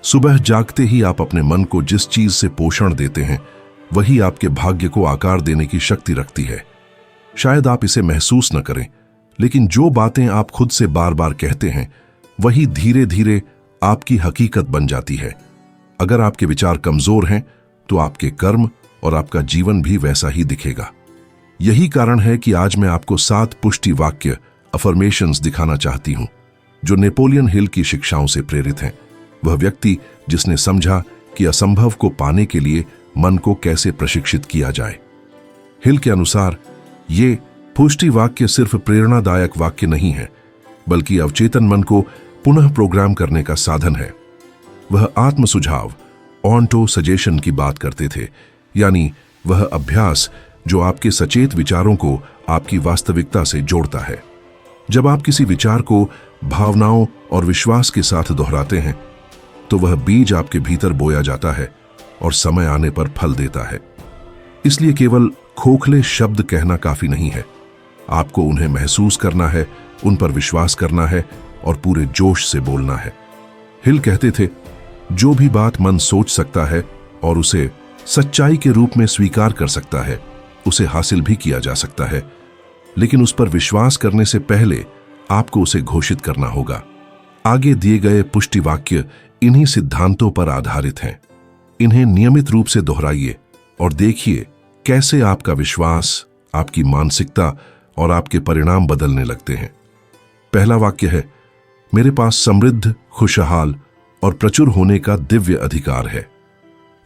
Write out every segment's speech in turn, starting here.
सुबह जागते ही आप अपने मन को जिस चीज से पोषण देते हैं वही आपके भाग्य को आकार देने की शक्ति रखती है। शायद आप इसे महसूस न करें, लेकिन जो बातें आप खुद से बार बार कहते हैं वही धीरे धीरे आपकी हकीकत बन जाती है। अगर आपके विचार कमजोर हैं तो आपके कर्म और आपका जीवन भी वैसा ही दिखेगा। यही कारण है कि आज मैं आपको 7 पुष्टि वाक्य अफर्मेशंस दिखाना चाहती हूं जो नेपोलियन हिल की शिक्षाओं से प्रेरित हैं। वह व्यक्ति जिसने समझा कि असंभव को पाने के लिए मन को कैसे प्रशिक्षित किया जाए। हिल के अनुसार ये पुष्टि वाक्य सिर्फ प्रेरणादायक वाक्य नहीं है, बल्कि अवचेतन मन को पुनः प्रोग्राम करने का साधन है। वह आत्म सुझाव ऑन्टो सजेशन की बात करते थे, यानी वह अभ्यास जो आपके सचेत विचारों को आपकी वास्तविकता से जोड़ता है। जब आप किसी विचार को भावनाओं और विश्वास के साथ दोहराते हैं तो वह बीज आपके भीतर बोया जाता है और समय आने पर फल देता है। इसलिए केवल खोखले शब्द कहना काफी नहीं है, आपको उन्हें महसूस करना है, उन पर विश्वास करना है और पूरे जोश से बोलना है। हिल कहते थे, जो भी बात मन सोच सकता है और उसे सच्चाई के रूप में स्वीकार कर सकता है, उसे हासिल भी किया जा सकता है, लेकिन उस पर विश्वास करने से पहले आपको उसे घोषित करना होगा। आगे दिए गए पुष्टि वाक्य इन्हीं सिद्धांतों पर आधारित हैं। इन्हें नियमित रूप से दोहराइए और देखिए कैसे आपका विश्वास, आपकी मानसिकता और आपके परिणाम बदलने लगते हैं। पहला वाक्य है, मेरे पास समृद्ध, खुशहाल और प्रचुर होने का दिव्य अधिकार है।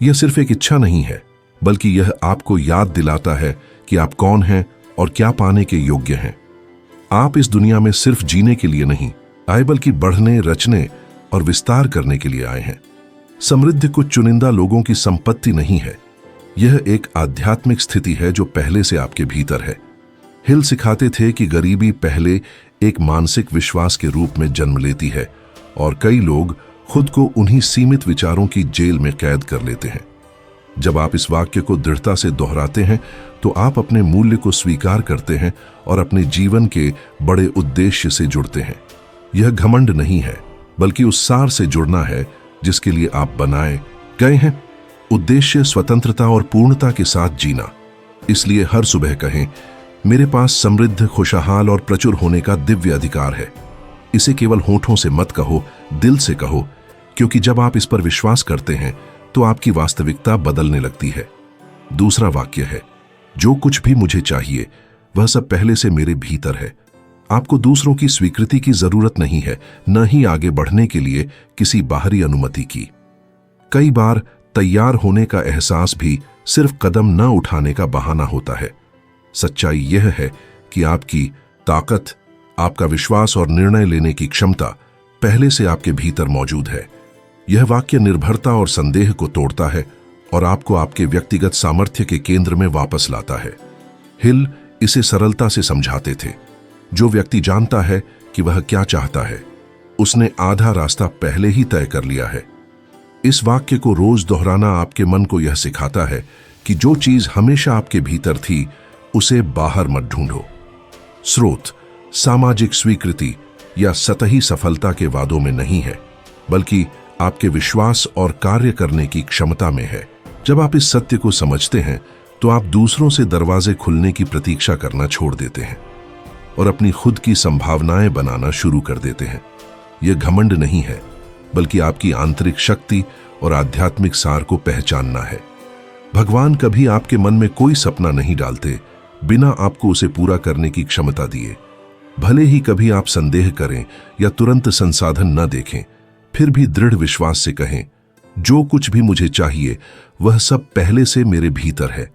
यह सिर्फ एक इच्छा नहीं है, बल्कि यह आपको याद दिलाता है कि आप कौन हैं और क्या पाने के योग्य हैं। आप इस दुनिया में सिर्फ जीने के लिए नहीं आए, बल्कि बढ़ने, रचने और विस्तार करने के लिए आए हैं। समृद्धि कुछ चुनिंदा लोगों की संपत्ति नहीं है, यह एक आध्यात्मिक स्थिति है जो पहले से आपके भीतर है। हिल सिखाते थे कि गरीबी पहले एक मानसिक विश्वास के रूप में जन्म लेती है और कई लोग खुद को उन्हीं सीमित विचारों की जेल में कैद कर लेते हैं। जब आप इस वाक्य को दृढ़ता से दोहराते हैं तो आप अपने मूल्य को स्वीकार करते हैं और अपने जीवन के बड़े उद्देश्य से जुड़ते हैं। यह घमंड नहीं है, बल्कि उस सार से जुड़ना है जिसके लिए आप बनाए गए हैं। उद्देश्य स्वतंत्रता और पूर्णता के साथ जीना। इसलिए हर सुबह कहें, मेरे पास समृद्ध, खुशहाल और प्रचुर होने का दिव्य अधिकार है। इसे केवल होठों से मत कहो, दिल से कहो, क्योंकि जब आप इस पर विश्वास करते हैं तो आपकी वास्तविकता बदलने लगती है। दूसरा वाक्य है, जो कुछ भी मुझे चाहिए वह सब पहले से मेरे भीतर है। आपको दूसरों की स्वीकृति की जरूरत नहीं है, न ही आगे बढ़ने के लिए किसी बाहरी अनुमति की। कई बार तैयार होने का एहसास भी सिर्फ कदम न उठाने का बहाना होता है। सच्चाई यह है कि आपकी ताकत, आपका विश्वास और निर्णय लेने की क्षमता पहले से आपके भीतर मौजूद है। यह वाक्य निर्भरता और संदेह को तोड़ता है और आपको आपके व्यक्तिगत सामर्थ्य के केंद्र में वापस लाता है। हिल इसे सरलता से समझाते थे, जो व्यक्ति जानता है कि वह क्या चाहता है, उसने आधा रास्ता पहले ही तय कर लिया है। इस वाक्य को रोज दोहराना आपके मन को यह सिखाता है कि जो चीज हमेशा आपके भीतर थी उसे बाहर मत ढूंढो। स्रोत सामाजिक स्वीकृति या सतही सफलता के वादों में नहीं है, बल्कि आपके विश्वास और कार्य करने की क्षमता में है। जब आप इस सत्य को समझते हैं तो आप दूसरों से दरवाजे खुलने की प्रतीक्षा करना छोड़ देते हैं और अपनी खुद की संभावनाएं बनाना शुरू कर देते हैं। यह घमंड नहीं है, बल्कि आपकी आंतरिक शक्ति और आध्यात्मिक सार को पहचानना है। भगवान कभी आपके मन में कोई सपना नहीं डालते बिना आपको उसे पूरा करने की क्षमता दिए। भले ही कभी आप संदेह करें या तुरंत संसाधन न देखें, फिर भी दृढ़ विश्वास से कहें, जो कुछ भी मुझे चाहिए वह सब पहले से मेरे भीतर है।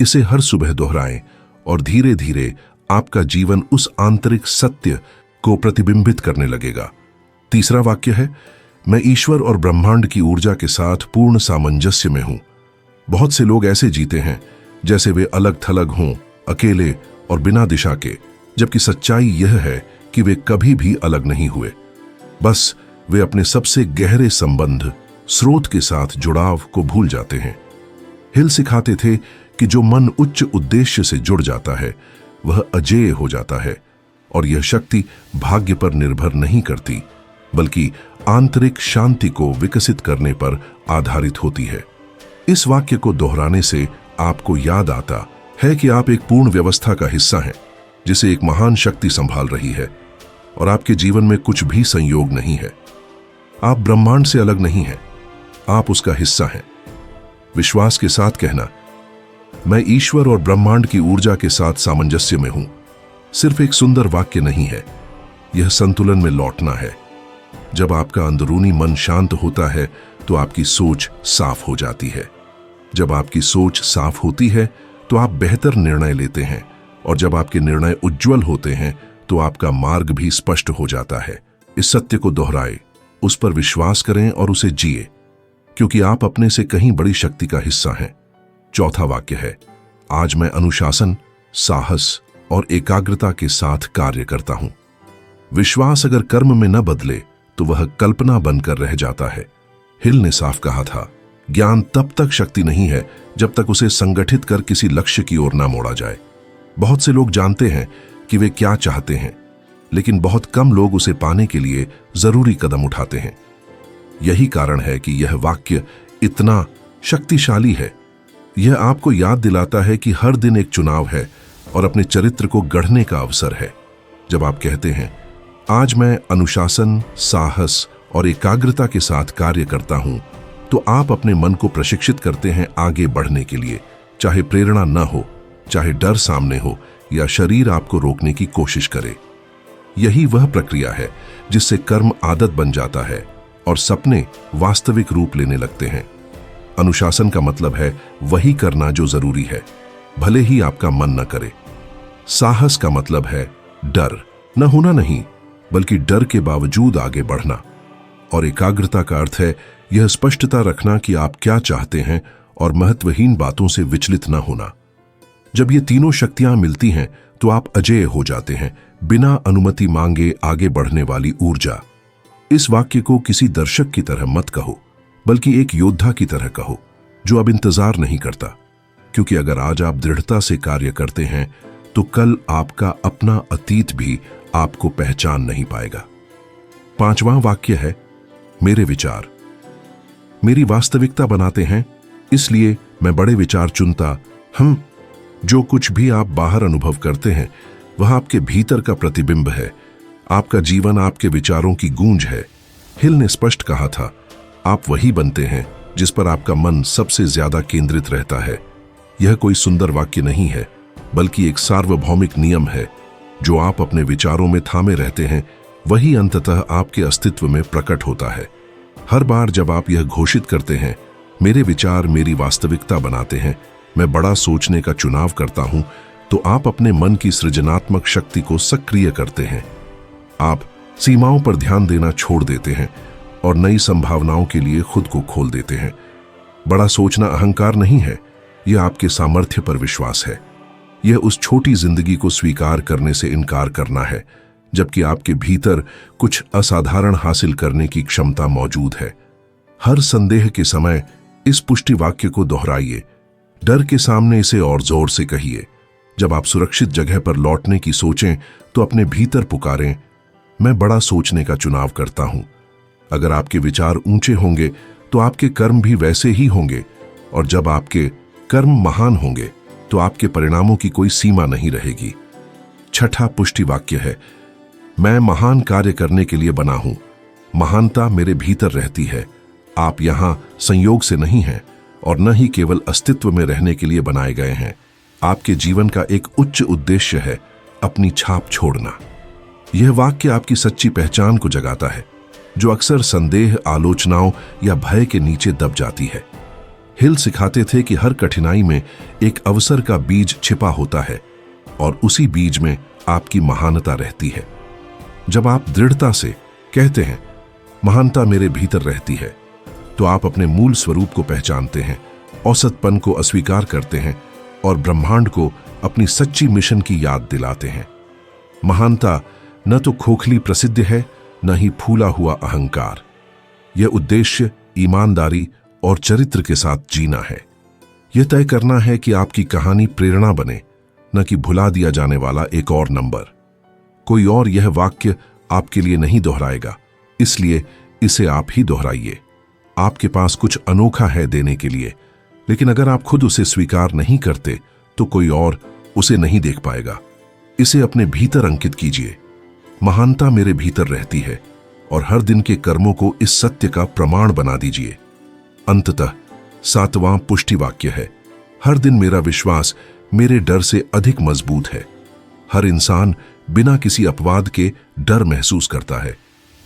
इसे हर सुबह दोहराएं और धीरे धीरे आपका जीवन उस आंतरिक सत्य को प्रतिबिंबित करने लगेगा। तीसरा वाक्य है, मैं ईश्वर और ब्रह्मांड की ऊर्जा के साथ पूर्ण सामंजस्य में हूं। बहुत से लोग ऐसे जीते हैं जैसे वे अलग थलग हों, अकेले और बिना दिशा के, जबकि सच्चाई यह है कि वे कभी भी अलग नहीं हुए। बस वे अपने सबसे गहरे संबंध, स्रोत के साथ जुड़ाव को भूल जाते हैं। हिल सिखाते थे कि जो मन उच्च उद्देश्य से जुड़ जाता है वह अजेय हो जाता है और यह शक्ति भाग्य पर निर्भर नहीं करती, बल्कि आंतरिक शांति को विकसित करने पर आधारित होती है। इस वाक्य को दोहराने से आपको याद आता है कि आप एक पूर्ण व्यवस्था का हिस्सा हैं, जिसे एक महान शक्ति संभाल रही है, और आपके जीवन में कुछ भी संयोग नहीं है। आप ब्रह्मांड से अलग नहीं हैं, आप उसका हिस्सा हैं। विश्वास के साथ कहना, मैं ईश्वर और ब्रह्मांड की ऊर्जा के साथ सामंजस्य में हूं, सिर्फ एक सुंदर वाक्य नहीं है, यह संतुलन में लौटना है। जब आपका अंदरूनी मन शांत होता है तो आपकी सोच साफ हो जाती है। जब आपकी सोच साफ होती है तो आप बेहतर निर्णय लेते हैं, और जब आपके निर्णय उज्जवल होते हैं तो आपका मार्ग भी स्पष्ट हो जाता है। इस सत्य को दोहराएं, उस पर विश्वास करें और उसे जिए, क्योंकि आप अपने से कहीं बड़ी शक्ति का हिस्सा हैं। चौथा वाक्य है, आज मैं अनुशासन, साहस और एकाग्रता के साथ कार्य करता हूं। विश्वास अगर कर्म में न बदले तो वह कल्पना बनकर रह जाता है। हिल ने साफ कहा था, ज्ञान तब तक शक्ति नहीं है जब तक उसे संगठित कर किसी लक्ष्य की ओर न मोड़ा जाए। बहुत से लोग जानते हैं कि वे क्या चाहते हैं, लेकिन बहुत कम लोग उसे पाने के लिए जरूरी कदम उठाते हैं। यही कारण है कि यह वाक्य इतना शक्तिशाली है। यह आपको याद दिलाता है कि हर दिन एक चुनाव है और अपने चरित्र को गढ़ने का अवसर है। जब आप कहते हैं, आज मैं अनुशासन, साहस और एकाग्रता के साथ कार्य करता हूं, तो आप अपने मन को प्रशिक्षित करते हैं आगे बढ़ने के लिए, चाहे प्रेरणा न हो, चाहे डर सामने हो या शरीर आपको रोकने की कोशिश करे। यही वह प्रक्रिया है जिससे कर्म आदत बन जाता है और सपने वास्तविक रूप लेने लगते हैं। अनुशासन का मतलब है वही करना जो जरूरी है, भले ही आपका मन न करे। साहस का मतलब है डर न होना नहीं, बल्कि डर के बावजूद आगे बढ़ना। और एकाग्रता का अर्थ है यह स्पष्टता रखना कि आप क्या चाहते हैं और महत्वहीन बातों से विचलित न होना। जब ये तीनों शक्तियां मिलती हैं तो आप अजेय हो जाते हैं, बिना अनुमति मांगे आगे बढ़ने वाली ऊर्जा। इस वाक्य को किसी दर्शक की तरह मत कहो, बल्कि एक योद्धा की तरह कहो जो अब इंतजार नहीं करता, क्योंकि अगर आज आप दृढ़ता से कार्य करते हैं तो कल आपका अपना अतीत भी आपको पहचान नहीं पाएगा। पांचवां वाक्य है, मेरे विचार मेरी वास्तविकता बनाते हैं, इसलिए मैं बड़े विचार चुनता। जो कुछ भी आप बाहर अनुभव करते हैं वह आपके भीतर का प्रतिबिंब है। आपका जीवन आपके विचारों की गूंज है। हिल ने स्पष्ट कहा था, आप वही बनते हैं जिस पर आपका मन सबसे ज्यादा केंद्रित रहता है। यह कोई सुंदर वाक्य नहीं है, बल्कि एक सार्वभौमिक नियम है। जो आप अपने विचारों में थामे रहते हैं वही अंततः आपके अस्तित्व में प्रकट होता है। हर बार जब आप यह घोषित करते हैं, मेरे विचार मेरी वास्तविकता बनाते हैं, मैं बड़ा सोचने का चुनाव करता हूं, तो आप अपने मन की सृजनात्मक शक्ति को सक्रिय करते हैं। आप सीमाओं पर ध्यान देना छोड़ देते हैं और नई संभावनाओं के लिए खुद को खोल देते हैं। बड़ा सोचना अहंकार नहीं है, यह आपके सामर्थ्य पर विश्वास है। यह उस छोटी जिंदगी को स्वीकार करने से इनकार करना है, जबकि आपके भीतर कुछ असाधारण हासिल करने की क्षमता मौजूद है। हर संदेह के समय इस पुष्टि वाक्य को दोहराइए, डर के सामने इसे और जोर से कहिए। जब आप सुरक्षित जगह पर लौटने की सोचें तो अपने भीतर पुकारें, मैं बड़ा सोचने का चुनाव करता हूं। अगर आपके विचार ऊंचे होंगे तो आपके कर्म भी वैसे ही होंगे, और जब आपके कर्म महान होंगे तो आपके परिणामों की कोई सीमा नहीं रहेगी। छठा पुष्टि वाक्य है, मैं महान कार्य करने के लिए बना हूं। महानता मेरे भीतर रहती है। आप यहां संयोग से नहीं हैं और न ही केवल अस्तित्व में रहने के लिए बनाए गए हैं। आपके जीवन का एक उच्च उद्देश्य है, अपनी छाप छोड़ना। यह वाक्य आपकी सच्ची पहचान को जगाता है, जो अक्सर संदेह, आलोचनाओं या भय के नीचे दब जाती है। हिल सिखाते थे कि हर कठिनाई में एक अवसर का बीज छिपा होता है और उसी बीज में आपकी महानता रहती है। जब आप दृढ़ता से कहते हैं, महानता मेरे भीतर रहती है, तो आप अपने मूल स्वरूप को पहचानते हैं, औसतपन को अस्वीकार करते हैं और ब्रह्मांड को अपनी सच्ची मिशन की याद दिलाते हैं। महानता न तो खोखली प्रसिद्ध है, न ही फूला हुआ अहंकार। यह उद्देश्य, ईमानदारी और चरित्र के साथ जीना है। यह तय करना है कि आपकी कहानी प्रेरणा बने, न कि भुला दिया जाने वाला एक और नंबर। कोई और यह वाक्य आपके लिए नहीं दोहराएगा, इसलिए इसे आप ही दोहराइए। आपके पास कुछ अनोखा है देने के लिए, लेकिन अगर आप खुद उसे स्वीकार नहीं करते तो कोई और उसे नहीं देख पाएगा। इसे अपने भीतर अंकित कीजिए। महानता मेरे भीतर रहती है, और हर दिन के कर्मों को इस सत्य का प्रमाण बना दीजिए। अंततः 7वां पुष्टि वाक्य है, हर दिन मेरा विश्वास मेरे डर से अधिक मजबूत है। हर इंसान बिना किसी अपवाद के डर महसूस करता है,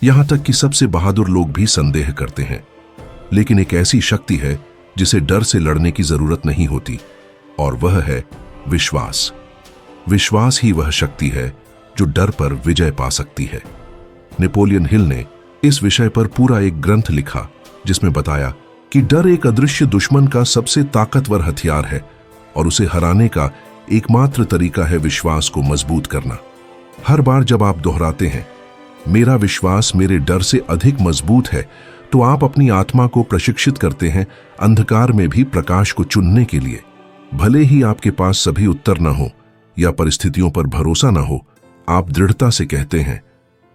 यहां तक कि सबसे बहादुर लोग भी संदेह करते हैं। लेकिन एक ऐसी शक्ति है जिसे डर से लड़ने की जरूरत नहीं होती, और वह है विश्वास। विश्वास ही वह शक्ति है जो डर पर विजय पा सकती है। नेपोलियन हिल ने इस विषय पर पूरा एक ग्रंथ लिखा, जिसमें बताया कि डर एक अदृश्य दुश्मन का सबसे ताकतवर हथियार है, और उसे हराने का एकमात्र तरीका है विश्वास को मजबूत करना। हर बार जब आप दोहराते हैं, मेरा विश्वास मेरे डर से अधिक मजबूत है, तो आप अपनी आत्मा को प्रशिक्षित करते हैं अंधकार में भी प्रकाश को चुनने के लिए। भले ही आपके पास सभी उत्तर न हो या परिस्थितियों पर भरोसा न हो, आप दृढ़ता से कहते हैं,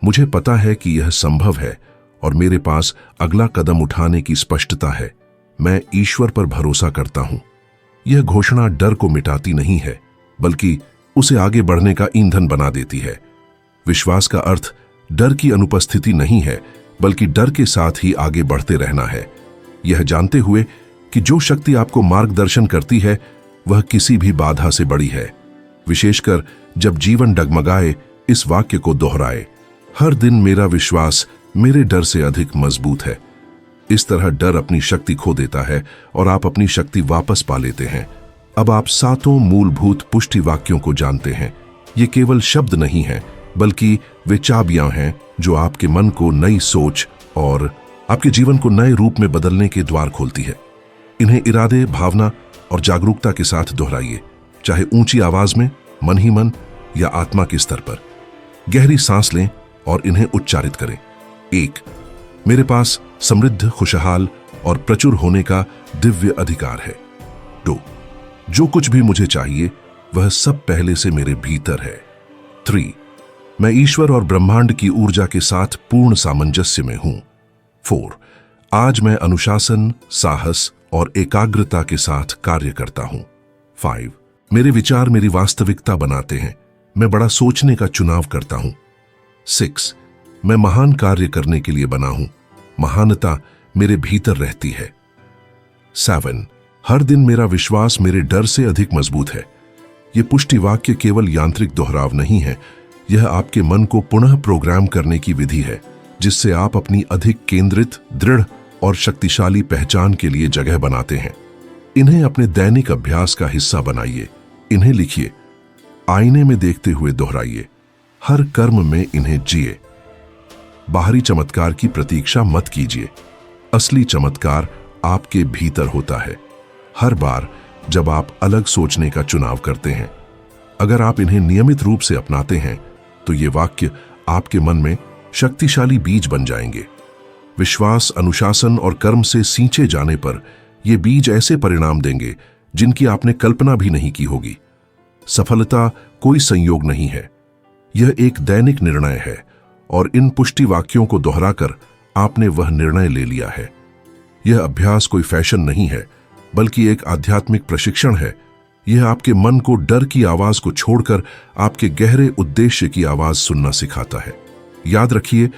मुझे पता है कि यह संभव है और मेरे पास अगला कदम उठाने की स्पष्टता है। मैं ईश्वर पर भरोसा करता हूं। यह घोषणा डर को मिटाती नहीं है, बल्कि उसे आगे बढ़ने का ईंधन बना देती है। विश्वास का अर्थ डर की अनुपस्थिति नहीं है, बल्कि डर के साथ ही आगे बढ़ते रहना है, यह जानते हुए कि जो शक्ति आपको मार्गदर्शन करती है वह किसी भी बाधा से बड़ी है। विशेषकर जब जीवन डगमगाए, इस वाक्य को दोहराए, हर दिन मेरा विश्वास मेरे डर से अधिक मजबूत है। इस तरह डर अपनी शक्ति खो देता है और आप अपनी शक्ति वापस पा लेते हैं। अब आप 7 मूलभूत पुष्टि वाक्यों को जानते हैं। ये केवल शब्द नहीं है, बल्कि वे चाबियां हैं जो आपके मन को नई सोच और आपके जीवन को नए रूप में बदलने के द्वार खोलती है। इन्हें इरादे, भावना और जागरूकता के साथ दोहराइए, चाहे ऊंची आवाज में, मन ही मन या आत्मा के स्तर पर। गहरी सांस लें और इन्हें उच्चारित करें। 1, मेरे पास समृद्ध, खुशहाल और प्रचुर होने का दिव्य अधिकार है। 2, जो कुछ भी मुझे चाहिए वह सब पहले से मेरे भीतर है। 3, मैं ईश्वर और ब्रह्मांड की ऊर्जा के साथ पूर्ण सामंजस्य में हूं। 4, आज मैं अनुशासन, साहस और एकाग्रता के साथ कार्य करता हूं। 5, मेरे विचार मेरी वास्तविकता बनाते हैं। मैं बड़ा सोचने का चुनाव करता हूं। 6, मैं महान कार्य करने के लिए बना हूं। महानता मेरे भीतर रहती है। 7, हर दिन मेरा विश्वास मेरे डर से अधिक मजबूत है। यह पुष्टि वाक्य केवल यांत्रिक दोहराव नहीं है, यह आपके मन को पुनः प्रोग्राम करने की विधि है, जिससे आप अपनी अधिक केंद्रित, दृढ़ और शक्तिशाली पहचान के लिए जगह बनाते हैं। इन्हें अपने दैनिक अभ्यास का हिस्सा बनाइए। इन्हें लिखिए, आईने में देखते हुए दोहराइए, हर कर्म में इन्हें जिए। बाहरी चमत्कार की प्रतीक्षा मत कीजिए, असली चमत्कार आपके भीतर होता है, हर बार जब आप अलग सोचने का चुनाव करते हैं। अगर आप इन्हें नियमित रूप से अपनाते हैं तो ये वाक्य आपके मन में शक्तिशाली बीज बन जाएंगे। विश्वास, अनुशासन और कर्म से सींचे जाने पर ये बीज ऐसे परिणाम देंगे जिनकी आपने कल्पना भी नहीं की होगी। सफलता कोई संयोग नहीं है, यह एक दैनिक निर्णय है, और इन पुष्टि वाक्यों को दोहराकर आपने वह निर्णय ले लिया है। यह अभ्यास कोई फैशन नहीं है, बल्कि एक आध्यात्मिक प्रशिक्षण है। यह आपके मन को डर की आवाज को छोड़कर आपके गहरे उद्देश्य की आवाज सुनना सिखाता है। याद रखिए,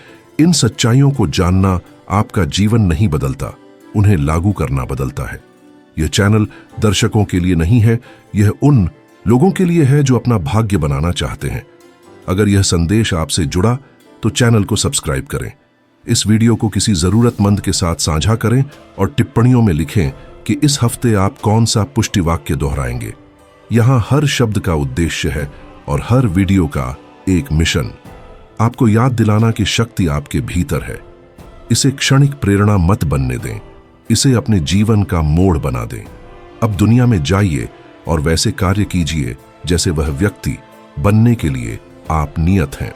इन सच्चाइयों को जानना आपका जीवन नहीं बदलता, उन्हें लागू करना बदलता है। यह चैनल दर्शकों के लिए नहीं है, यह उन लोगों के लिए है जो अपना भाग्य बनाना चाहते हैं। अगर यह संदेश आपसे जुड़ा तो चैनल को सब्सक्राइब करें, इस वीडियो को किसी जरूरतमंद के साथ साझा करें और टिप्पणियों में लिखें कि इस हफ्ते आप कौन सा पुष्टि वाक्य दोहराएंगे। यहां हर शब्द का उद्देश्य है और हर वीडियो का एक मिशन, आपको याद दिलाना कि शक्ति आपके भीतर है। इसे क्षणिक प्रेरणा मत बनने दें, इसे अपने जीवन का मोड़ बना दें। अब दुनिया में जाइए और वैसे कार्य कीजिए जैसे वह व्यक्ति बनने के लिए आप नियत हैं।